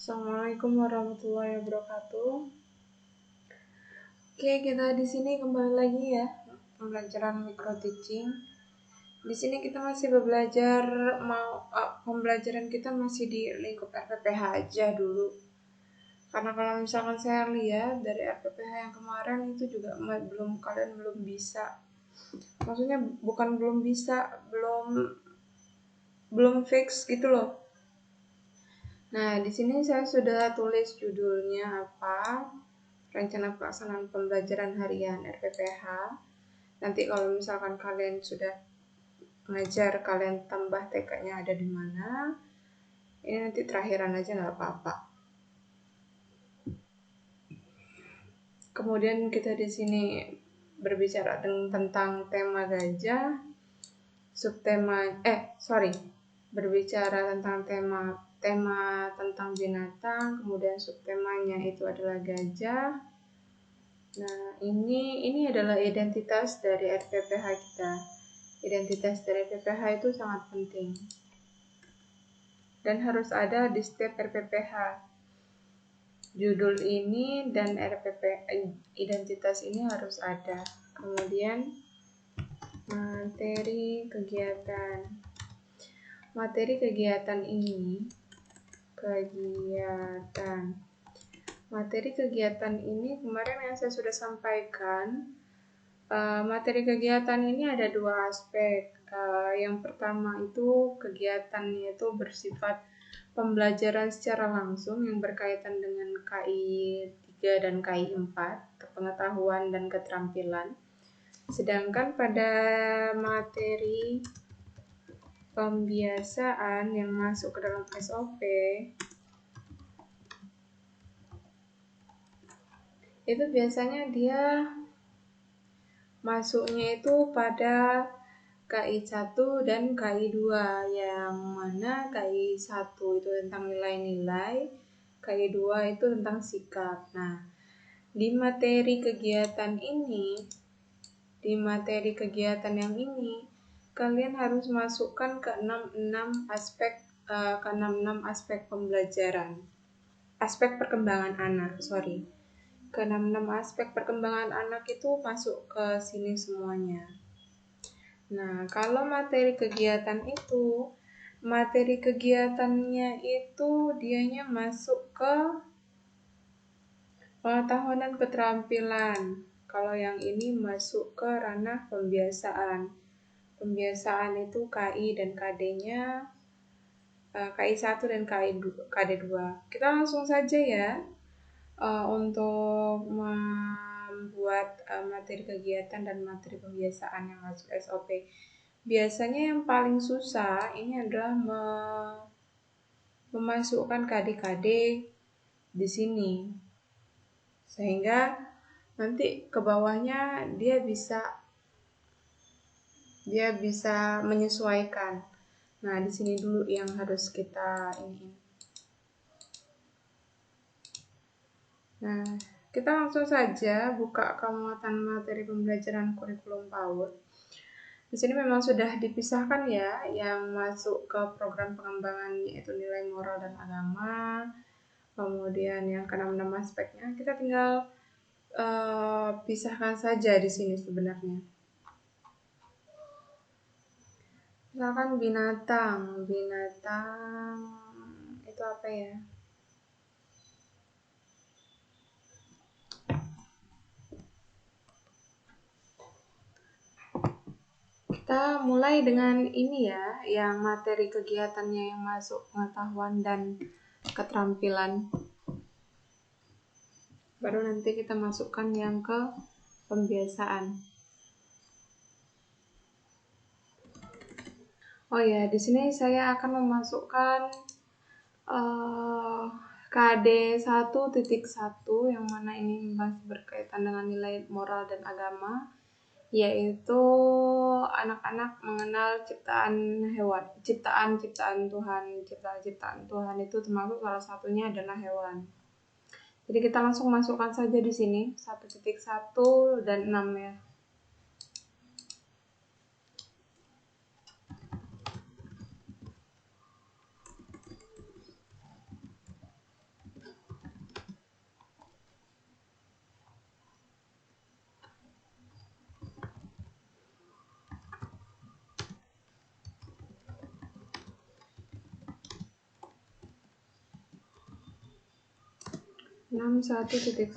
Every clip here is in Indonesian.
Assalamualaikum warahmatullahi wabarakatuh. Oke, kita di sini kembali lagi ya pembelajaran micro teaching. Di sini kita masih belajar pembelajaran kita masih di lingkup RPPH aja dulu. Karena kalau misalkan saya lihat dari RPPH yang kemarin itu juga kalian belum bisa. Maksudnya bukan belum bisa, belum fix gitu loh. Nah, di sini saya sudah tulis judulnya apa, rencana pelaksanaan pembelajaran harian RPPH. Nanti kalau misalkan kalian sudah ngajar, kalian tambah TK-nya ada di mana. Ini nanti terakhiran aja nggak apa-apa. Kemudian kita di sini berbicara tentang tema gajah, berbicara tentang tema tentang binatang, kemudian subtemanya itu adalah gajah. Nah, ini adalah identitas dari RPPH kita. Identitas dari RPPH itu sangat penting dan harus ada di setiap RPPH. Judul ini dan identitas ini harus ada. Kemudian materi kegiatan ini kemarin yang saya sudah sampaikan. Materi kegiatan ini ada dua aspek. Yang pertama itu kegiatannya itu bersifat pembelajaran secara langsung yang berkaitan dengan KI 3 dan KI 4, pengetahuan dan keterampilan. Sedangkan pada materi pembiasaan yang masuk ke dalam SOP itu biasanya dia masuknya itu pada KI 1 dan KI 2, yang mana KI 1 itu tentang nilai-nilai, KI 2 itu tentang sikap. Nah, di materi kegiatan yang ini kalian harus masukkan ke 66 aspek pembelajaran. Aspek perkembangan anak, Ke 66 aspek perkembangan anak itu masuk ke sini semuanya. Nah, kalau materi kegiatannya itu dianya masuk ke pengetahuan dan keterampilan. Kalau yang ini masuk ke ranah pembiasaan. Pembiasaan itu KI dan KD-nya, KI 1 dan KD 2. Kita langsung saja ya untuk membuat materi kegiatan dan materi pembiasaan yang masuk SOP. Biasanya yang paling susah ini adalah memasukkan KD-KD di sini, sehingga nanti ke bawahnya dia bisa menyesuaikan. Nah, di sini dulu yang harus kita ini. Nah, kita langsung saja buka kemuatan materi pembelajaran kurikulum PAUD. Di sini memang sudah dipisahkan ya, yang masuk ke program pengembangan yaitu nilai moral dan agama. Kemudian yang ke-66 aspeknya kita tinggal pisahkan saja di sini sebenarnya. Misalkan binatang itu apa ya? Kita mulai dengan ini ya, yang materi kegiatannya yang masuk pengetahuan dan keterampilan. Baru nanti kita masukkan yang ke pembiasaan. Oh ya, di sini saya akan memasukkan KD 1.1 yang mana ini masih berkaitan dengan nilai moral dan agama, yaitu anak-anak mengenal ciptaan hewan, ciptaan Tuhan. Ciptaan Tuhan itu termasuk salah satunya adalah hewan. Jadi kita langsung masukkan saja di sini 1.1 dan 6 ya. 61.1.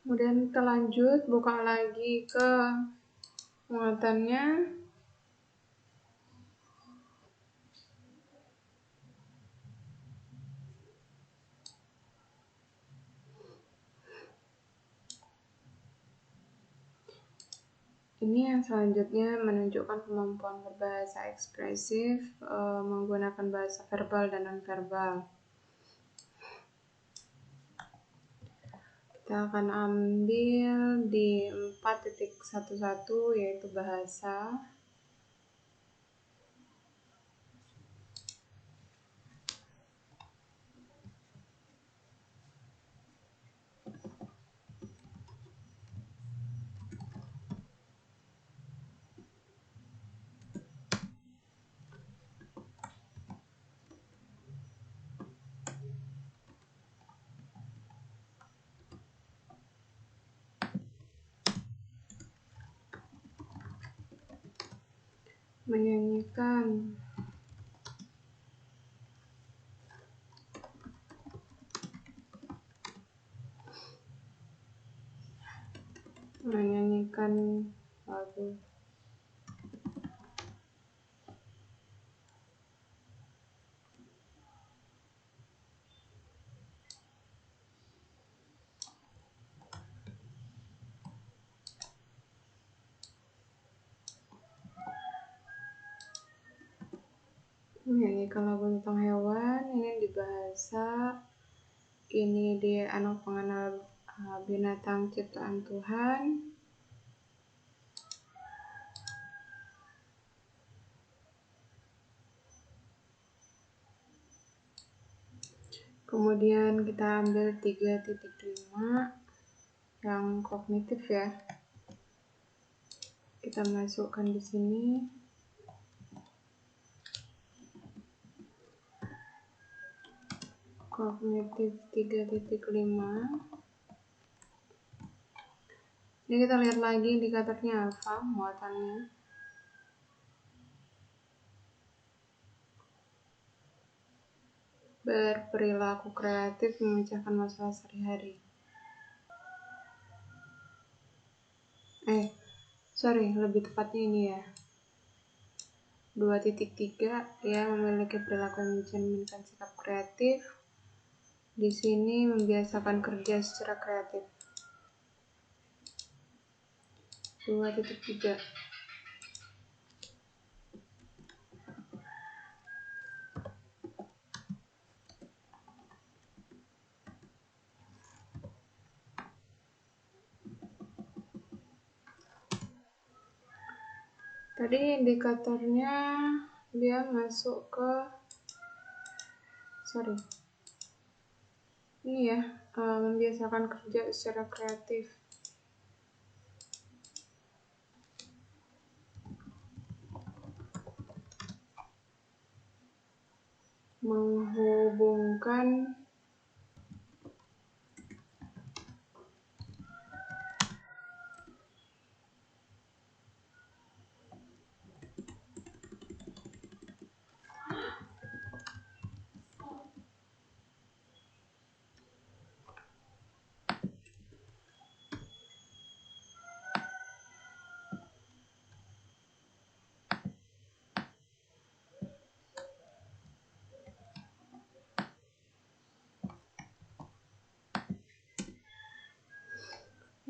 Kemudian kita lanjut, buka lagi ke muatannya. Ini yang selanjutnya menunjukkan kemampuan berbahasa ekspresif menggunakan bahasa verbal dan non-verbal. Kita akan ambil di 4.11 yaitu bahasa. Menyanyikan. Menyanyikan lagu. Menyanyikan lagu tentang hewan, ini di bahasa, ini di anak pengenal binatang ciptaan Tuhan. Kemudian kita ambil 3.5 yang kognitif ya. Kita masukkan di sini. Kognitif 3.5. Ini kita lihat lagi indikatornya apa, muatannya. Berperilaku kreatif memecahkan masalah sehari-hari. Lebih tepatnya ini ya. 2.3 ya, memiliki perilaku yang mencerminkan sikap kreatif. Di sini membiasakan kerja secara kreatif. 2.3. Tadi indikatornya dia masuk ke ini ya, membiasakan kerja secara kreatif. Menghubungkan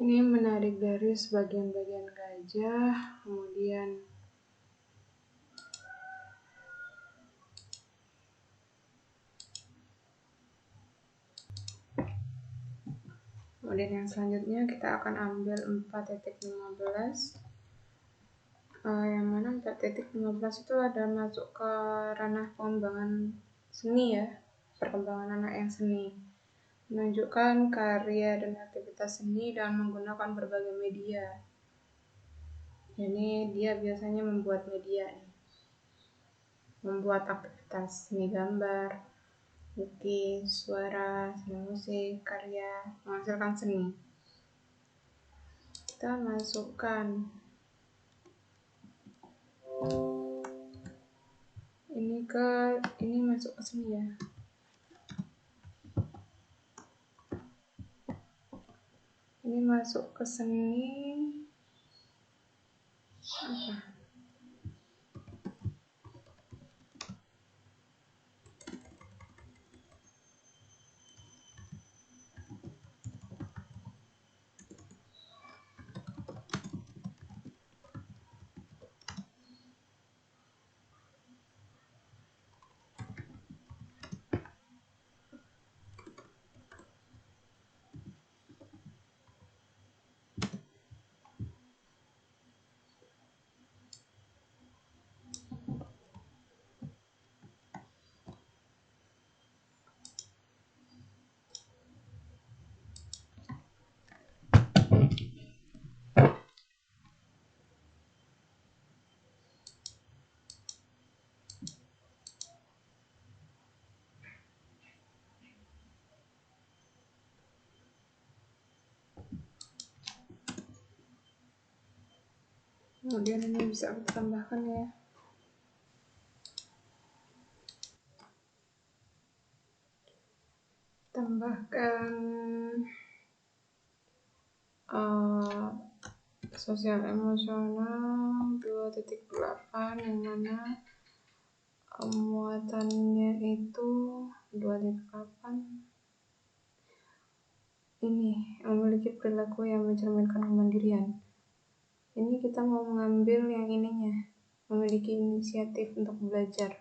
ini menarik garis bagian-bagian gajah, kemudian yang selanjutnya kita akan ambil 4.15. Yang mana 4.15 itu ada masuk ke ranah pengembangan seni ya, perkembangan anak yang seni. Menunjukkan karya dan aktivitas seni dengan menggunakan berbagai media. Jadi dia biasanya membuat media nih. Membuat aktivitas seni gambar, lukis, suara, seni musik, karya, menghasilkan seni. Kita masukkan ini masuk ke sini ya. Ini masuk ke seni apa? Kemudian ini bisa kita tambahkan ya. Tambahkan sosial emosional 2.8 yang mana muatannya itu 2.8 ini memiliki perilaku yang mencerminkan kemandirian. Ini kita mau mengambil yang ininya, memiliki inisiatif untuk belajar.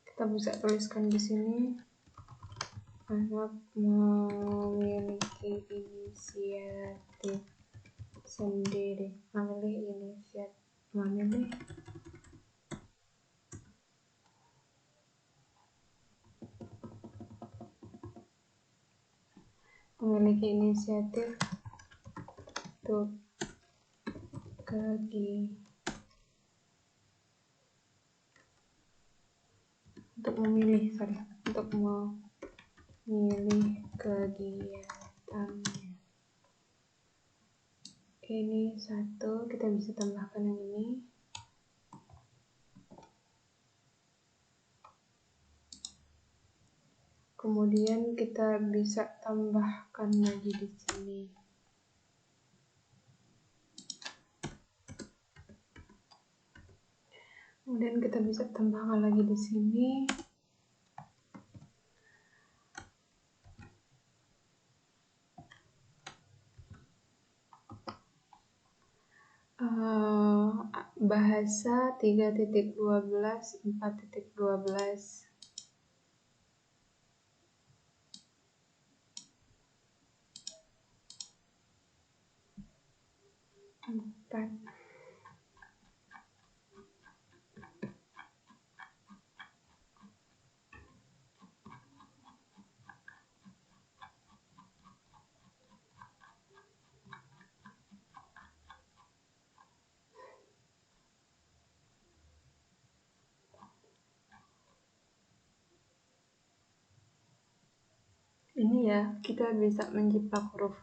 Kita bisa tuliskan di sini, anak memiliki inisiatif sendiri. Memiliki inisiatif untuk memilih kegiatannya. Ini satu, kita bisa tambahkan yang ini. Kemudian kita bisa tambahkan lagi di sini. Kemudian kita bisa tambahkan lagi di sini. Bahasa 3.12, 4.12. 4. Ini ya, kita bisa menjiplak huruf.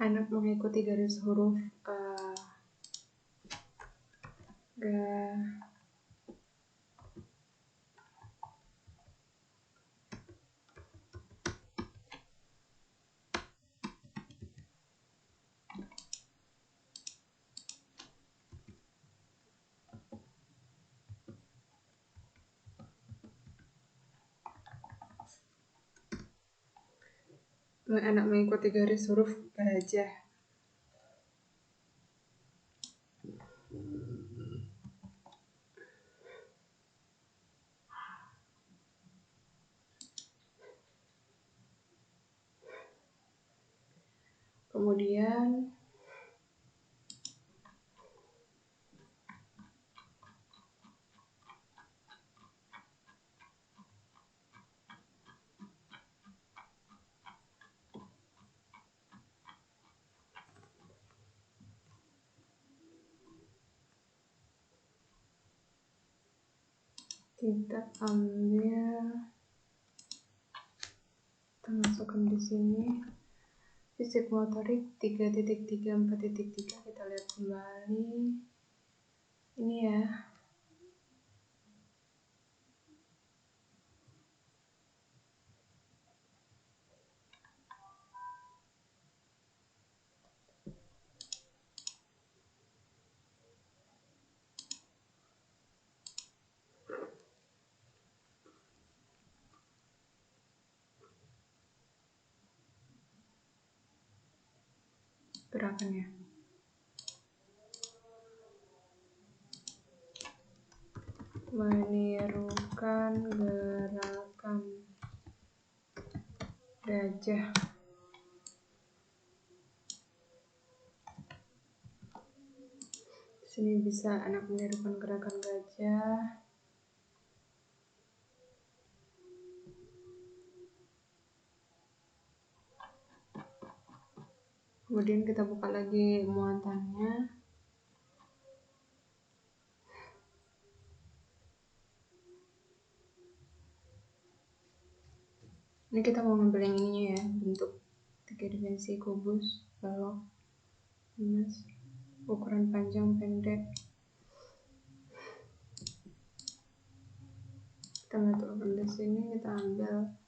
Anak mengikuti garis huruf anak mengikuti garis huruf gajah. Kemudian Kita ambil, kita masukkan di sini fisik motorik 3.3 4.3. Kita lihat kembali ini ya. Gerakannya menirukan gerakan gajah. Sini bisa anak menirukan gerakan gajah. Kemudian kita buka lagi muatannya. Ini kita mau ngambil yang ininya ya, bentuk 3 dimensi kubus, balok, minus, ukuran panjang pendek. Kita masukkan di sini, kita ambil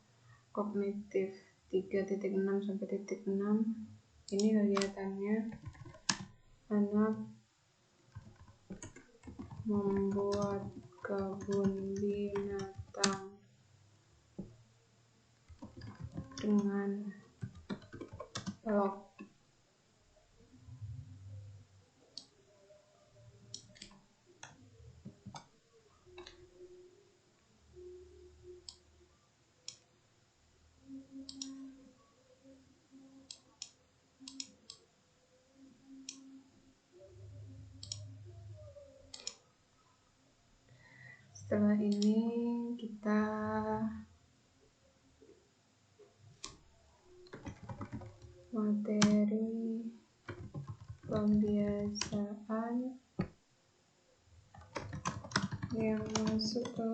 kognitif 3.6 sampai titik 6. Ini kegiatannya anak membuat kebun binatang dengan balok. Setelah ini kita materi pembiasaan yang masuk ke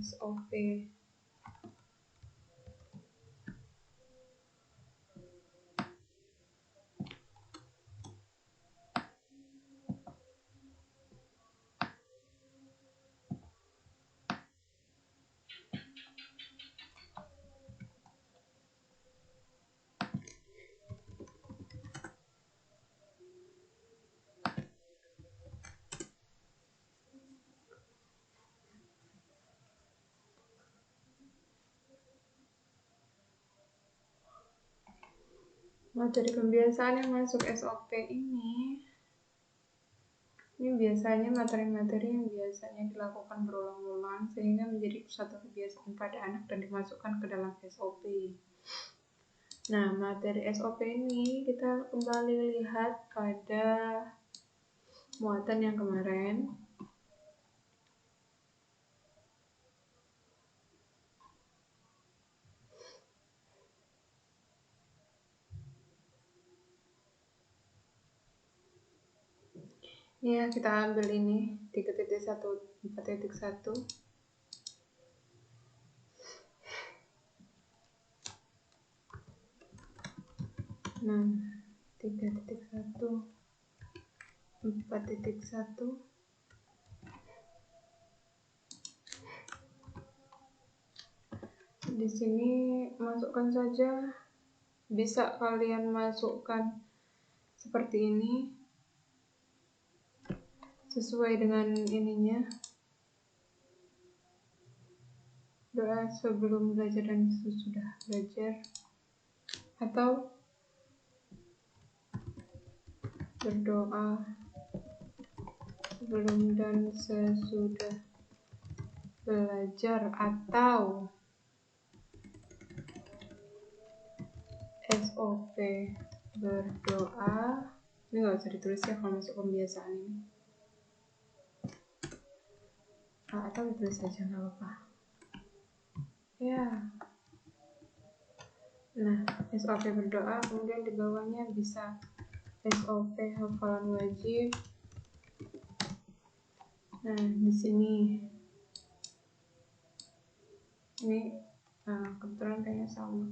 SOP. Materi pembiasaan yang masuk SOP ini biasanya materi-materi yang biasanya dilakukan berulang-ulang sehingga menjadi suatu kebiasaan pada anak dan dimasukkan ke dalam SOP. Nah, materi SOP ini kita kembali lihat pada muatan yang kemarin. Ya, kita ambil ini 3.1 4.1. Nah, 3.1 4.1. Di sini masukkan saja, bisa kalian masukkan seperti ini sesuai dengan ininya, doa sebelum belajar dan sesudah belajar, atau berdoa sebelum dan sesudah belajar, atau SOP berdoa. Ini nggak usah ditulis ya kalau masuk pembiasaan ini, atau ditulis saja nggak apa-apa ya. Nah, SOP berdoa, kemudian di bawahnya bisa SOP hafalan wajib. Nah, di sini Ini kebetulan kayaknya sama,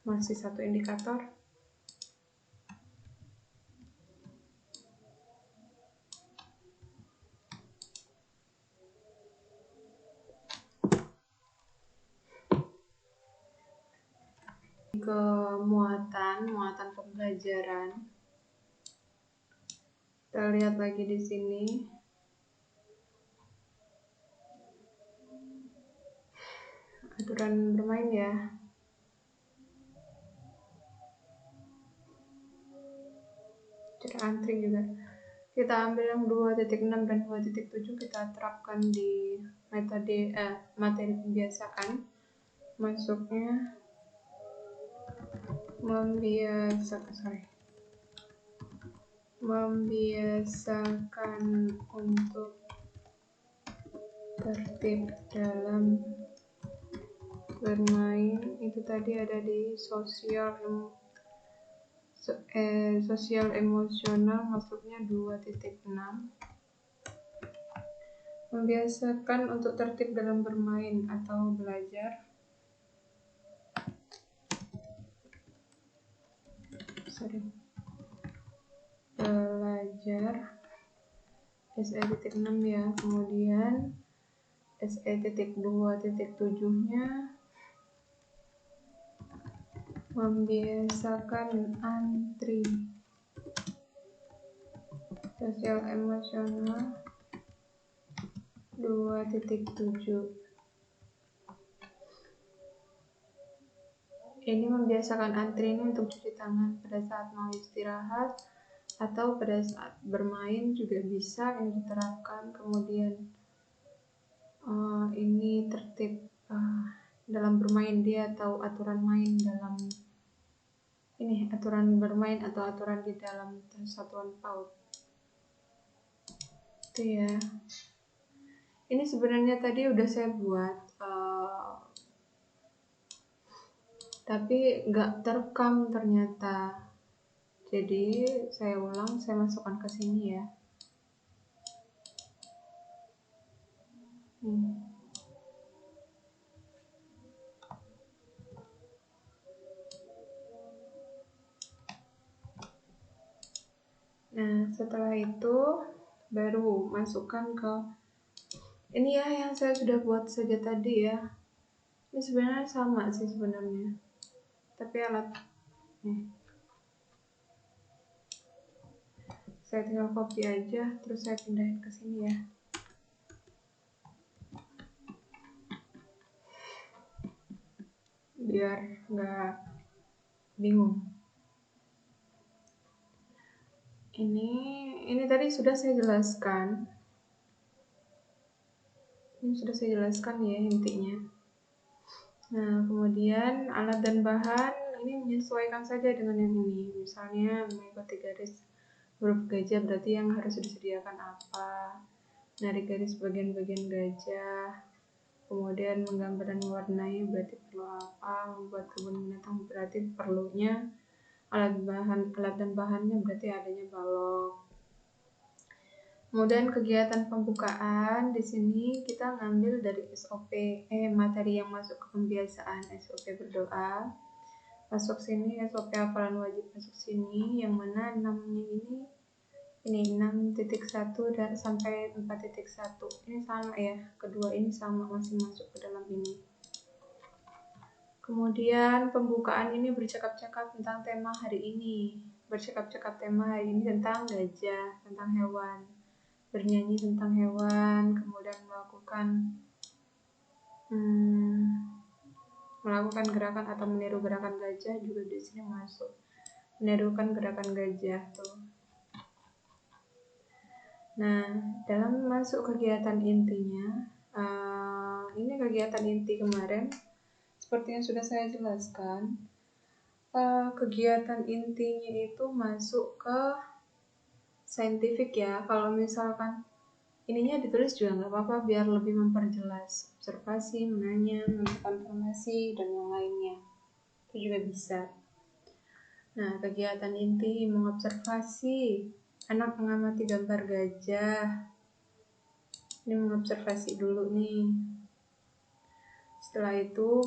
masih satu indikator. Ke muatan pembelajaran, kita lihat lagi di sini. Aturan bermain ya. Cara antri juga. Kita ambil yang 2.6 dan 2.7, kita terapkan di metode materi pembiasaan. Masuknya membiasakan untuk tertib dalam bermain. Itu tadi ada di sosial emosional, masuknya 2.6. Membiasakan untuk tertib dalam bermain atau belajar. Belajar SE.6 ya. Kemudian SE.2.7 nya membiasakan antri. Sosial emosional 2.7. Ini membiasakan antri ini untuk cuci tangan pada saat mau istirahat atau pada saat bermain juga bisa ini diterapkan. Kemudian ini tertib dalam bermain, dia tahu aturan main dalam ini, aturan bermain atau aturan di dalam satuan PAUD. Itu ya. Ini sebenarnya tadi udah saya buat, tapi nggak terekam ternyata. Jadi saya ulang, saya masukkan ke sini ya. Nah, setelah itu baru masukkan ke ini ya, yang saya sudah buat saja tadi ya. Ini sebenarnya sama sih sebenarnya, tapi alat saya tinggal copy aja, terus saya pindahin ke sini ya. Biar nggak bingung. Ini tadi sudah saya jelaskan. Ini sudah saya jelaskan ya intinya. Nah, kemudian alat dan bahan ini menyesuaikan saja dengan yang ini. Misalnya mengikuti garis huruf gajah, berarti yang harus disediakan apa? Narik garis bagian-bagian gajah. Kemudian menggambar dan mewarnai berarti perlu apa? Membuat kebun binatang berarti perlunya alat dan bahannya berarti adanya balok. Kemudian kegiatan pembukaan di sini kita ngambil dari SOP materi yang masuk ke pembiasaan, SOP berdoa. Masuk sini SOP hafalan wajib, masuk sini yang mana 6-nya ini 6.1 dan sampai 4.1. Ini sama ya, kedua ini sama, masih masuk ke dalam ini. Kemudian pembukaan ini bercakap-cakap tentang tema hari ini. Bercakap-cakap tema hari ini tentang gajah, tentang hewan. Bernyanyi tentang hewan, kemudian melakukan gerakan atau meniru gerakan gajah juga di sini masuk. Menirukan gerakan gajah tuh. Nah, dalam masuk kegiatan intinya, ini kegiatan inti kemarin, seperti yang sudah saya jelaskan, kegiatan intinya itu masuk ke saintifik ya. Kalau misalkan ininya ditulis juga nggak apa-apa, biar lebih memperjelas. Observasi, menanya, memberikan informasi, dan yang lainnya. Itu juga bisa. Nah, kegiatan inti mengobservasi. Anak mengamati gambar gajah. Ini mengobservasi dulu nih. Setelah itu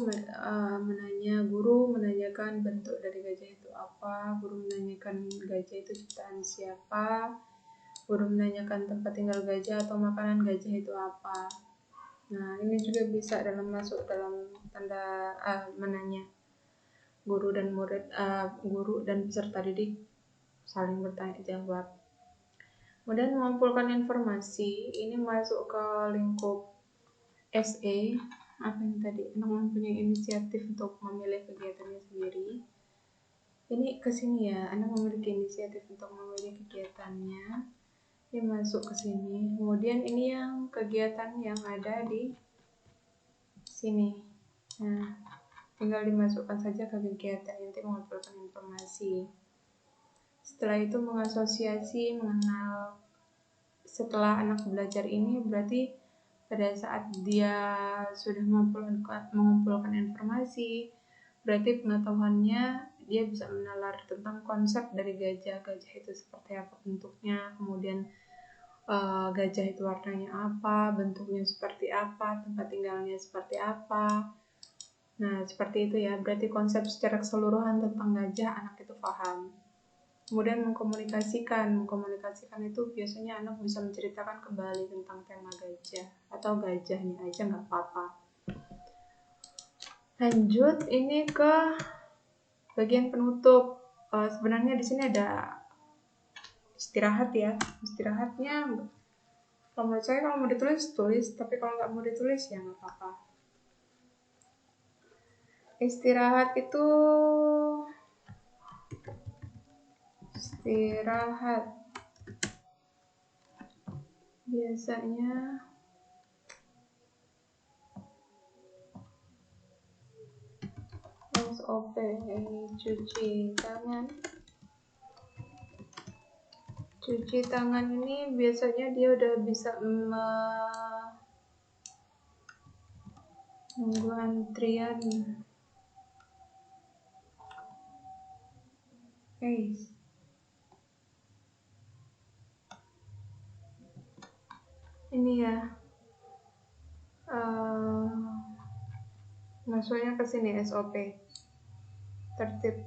guru menanyakan bentuk dari gajah itu apa, guru menanyakan gajah itu ciptaan siapa, guru menanyakan tempat tinggal gajah atau makanan gajah itu apa. Nah, ini juga bisa masuk dalam tanda menanya. Guru dan peserta didik saling bertanya jawab. Kemudian mengumpulkan informasi, ini masuk ke lingkup SE. Apa yang tadi? Anak mempunyai inisiatif untuk memilih kegiatannya sendiri. Ini ke sini ya, anak memiliki inisiatif untuk memilih kegiatannya. Ini masuk ke sini. Kemudian ini yang kegiatan yang ada di sini. Nah, tinggal dimasukkan saja ke kegiatan, nanti mengumpulkan informasi. Setelah itu mengasosiasi, mengenal. Setelah anak belajar ini berarti pada saat dia sudah mengumpulkan informasi, berarti pengetahuannya dia bisa menalar tentang konsep dari gajah itu seperti apa bentuknya, kemudian gajah itu warnanya apa, bentuknya seperti apa, tempat tinggalnya seperti apa. Nah, seperti itu ya, berarti konsep secara keseluruhan tentang gajah anak itu paham. Kemudian mengkomunikasikan itu biasanya anak bisa menceritakan kembali tentang tema gajah atau gajahnya aja nggak apa-apa. Lanjut ini ke bagian penutup. Sebenarnya di sini ada istirahat ya. Istirahatnya kalau menurut saya kalau mau ditulis tulis, tapi kalau nggak mau ditulis ya nggak apa-apa. Istirahat biasanya SOP, cuci tangan ini biasanya dia udah bisa menunggu antrian. Ini ya, masuknya ke sini SOP, tertib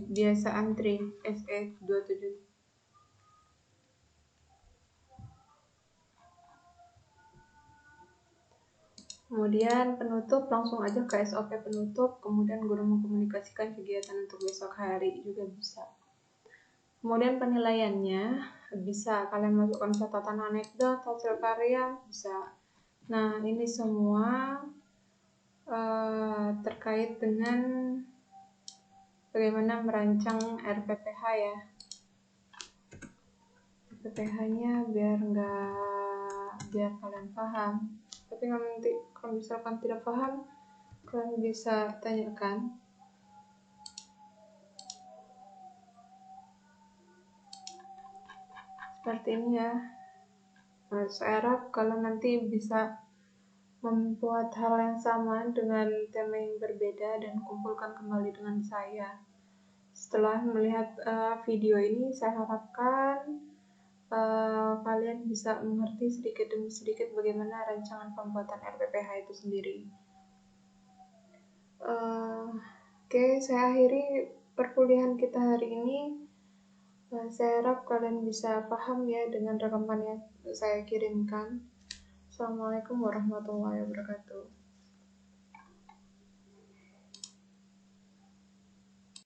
biasa antri SE 27. Kemudian penutup, langsung aja ke SOP penutup, kemudian guru mengkomunikasikan kegiatan untuk besok hari juga bisa. Kemudian penilaiannya bisa kalian masukkan catatan anekdot, hasil karya, bisa. Nah, ini semua terkait dengan bagaimana merancang RPPH ya. RPPH-nya biar kalian paham. Tapi kalau misalkan tidak paham, kalian bisa tanyakan. Seperti ini ya. Saya harap kalian nanti bisa membuat hal yang sama dengan tema yang berbeda dan kumpulkan kembali dengan saya. Setelah melihat video ini, saya harapkan kalian bisa mengerti sedikit demi sedikit bagaimana rancangan pembuatan RPPH itu sendiri. Oke, saya akhiri perkuliahan kita hari ini. Saya harap kalian bisa paham ya dengan rekaman yang saya kirimkan. Assalamualaikum warahmatullahi wabarakatuh.